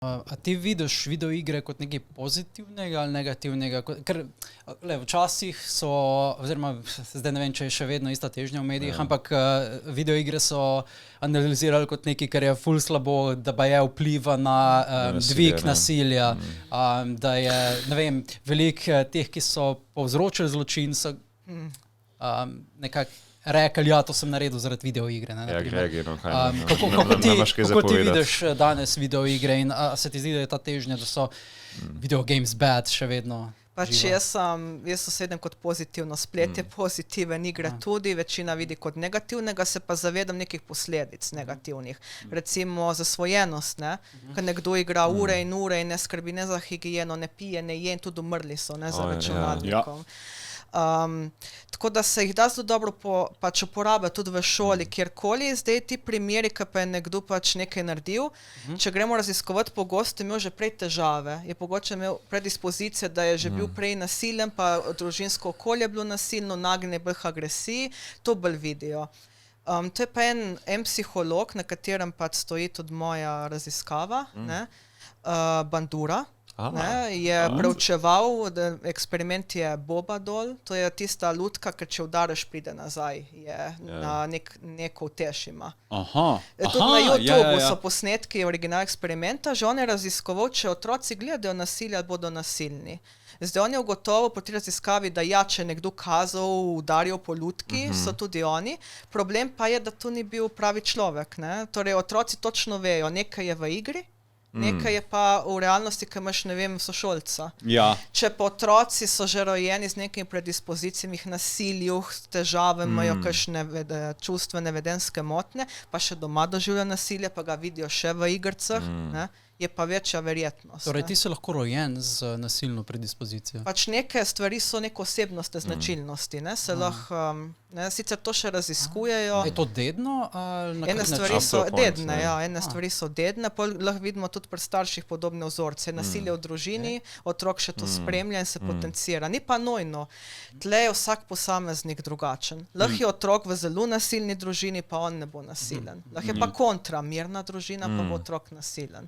A ti vidiš videoigre kot nekaj pozitivnega ali negativnega? Ker včasih so, oziroma zdaj ne vem, če je še vedno ista težnja v medijih, ampak videoigre so analizirali kot nekaj, kar je ful slabo, da pa je vpliva na dvig nasilja, da je, ne vem, veliko teh, ki so povzročili zločin, so nekako rekli, ja, to sem naredil zaradi videoigre. Kako ti vidiš danes videoigre in se ti zdi, da je ta težnja, da so video games bad še vedno? Pač jaz osedim kot pozitivno, splet je pozitiven, igre tudi, večina vidi kot negativnega, se pa zavedam nekih posledic negativnih. Recimo zasvojenost, ne? Ker nekdo igra ure in ne skrbi ne za higieno, ne pije, ne je in tudi umrli so, ne, za računalnikom. Tako da se jih da zelo dobro pač uporabljati tudi v šoli, kjerkoli. Zdaj ti primeri, ki pa je nekdo pač nekaj naredil, če gremo raziskovati, pogosto je imel že prej težave, je pogosto imel predispozicije, da je že bil prej nasilen, pa družinsko okolje je bilo nasilno, nagnjen bolj k agresiji, to bolj vidijo. To je pa en psiholog, na katerem pač stoji tudi moja raziskava, ne, Bandura. Je preučeval, eksperiment je Bobadol, to je tista lutka, ker če udariš, pride nazaj, na neko utež ima. Tudi na YouTubeu so posnetki original eksperimenta, že on je raziskoval, če otroci gledajo nasilje, ali bodo nasilni. Zdaj on je ugotovil po tej raziskavi, da ja, če nekdo kazal, udaril po lutki, so tudi oni. Problem pa je, da to ni bil pravi človek, ne? Torej otroci točno vejo, nekaj je v igri, nekaj je pa v realnosti, ki imaš, ne vem, sošolca. Če pa otroci so že rojeni z nekimi predispozicijami k nasilju, težave, imajo kakšne čustvene vedenjske motnje, pa še doma doživljajo nasilje, pa ga vidijo še v igricah, ne, je pa večja verjetnost. Torej ti si lahko rojen z nasilno predispozicijo? Pač neke stvari so neke osebnostne značilnosti, ne, se lahko, sicer to še raziskujejo. Je to dedno? Ene stvari so dedne, ene stvari so dedne, pa lahko vidimo tudi pri starših podobne vzorce. Nasilje v družini, otrok še to spremlja in se potencira. Ni pa nujno. Tle je vsak posameznik drugačen. Lahko je otrok v zelo nasilni družini, pa on ne bo nasilen. Lahko je pa kontra, mirna družina, pa bo otrok nasilen.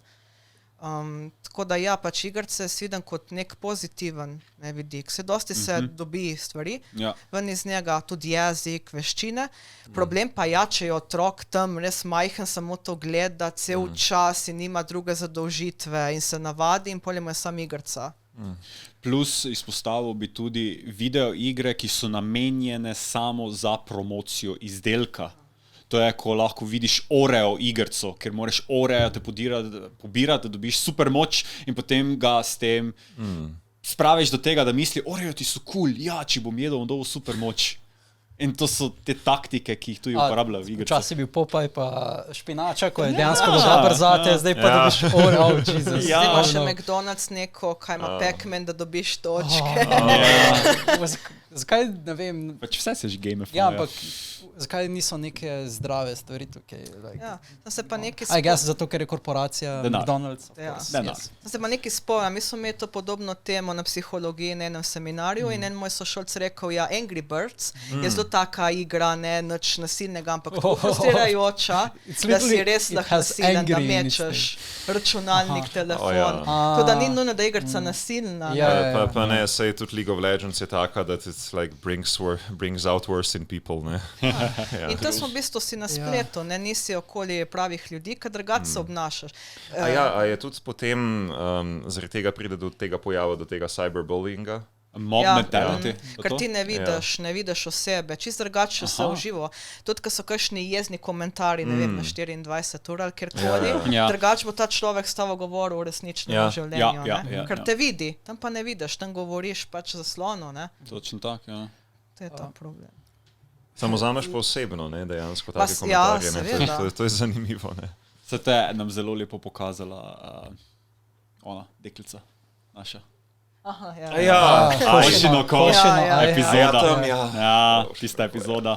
Tako da ja, pač igrice vidim kot nek pozitiven vidik. Dosti se dobi stvari, ven iz njega tudi jezik, veščine. Problem pa ja, če je otrok tam res majhen, samo to gleda cel čas in nima druge zadolžitve in se navadi in potem je sam igrica. Plus izpostavil bi tudi video igre, ki so namenjene samo za promocijo izdelka. To je, ko lahko vidiš Oreo igrico, ker moraš Oreo te pobirati, da dobiš super moč in potem ga s tem spraviš do tega, da misli, Oreo ti so cool, ja, če bom jedel, bom dobil super moč. In to so te taktike, ki jih tudi uporabljajo v igricah. Včasih je bil Popaj pa špinača, ko je dejansko dober zate, zdaj pa dobiš Oreo, Jesus. Zdaj ima še McDonald's neko, kaj ima Pac-Man, da dobiš točke. Zakaj, ne vem... Pač vse se že gamify. Ja, ampak zakaj niso neke zdrave stvari tukaj? Ja, se pa neki I guess zato, ker je korporacija McDonald's. Se pa neki spomnim, mi smo imeli to podobno temo na psihologiji na enem seminarju in en moj sošolc rekel, ja, Angry Birds je zelo taka igra, ne, nič nasilnega, ampak frustrirajoča, da si res lahko nasilen, da mečeš računalnik, telefon. To da ni nujno, da je igrica nasilna. Pa ne, saj tudi League of Legends je taka, da it's like brings out worse in people, ne. In to smo v bistvu si na spletu, ne, nisi okoli pravih ljudi, kad drugače se obnašaš. A je tudi potem zaradi tega pride do tega pojava, do tega cyberbullyinga? Mob mentality. Ker ti ne vidiš osebe, čisto drugače se uživo. Tudi, ko so kakšni jezni komentarji, ne vem, na 24 ur ali kjerkoli, drugače bo ta človek s tabo govoril v resničnem življenju, ne. Ker te vidi, tam pa ne vidiš, tam govoriš pač zaslonu, ne. Točno tak, ja. To je ta problem. Samo vzameš pa osebno, ne, dejansko take komentarje, ne, to je zanimivo, ne. Se te nam zelo lepo pokazala ona, deklica naša. Aha, Košino epizoda. Ja, tista epizoda.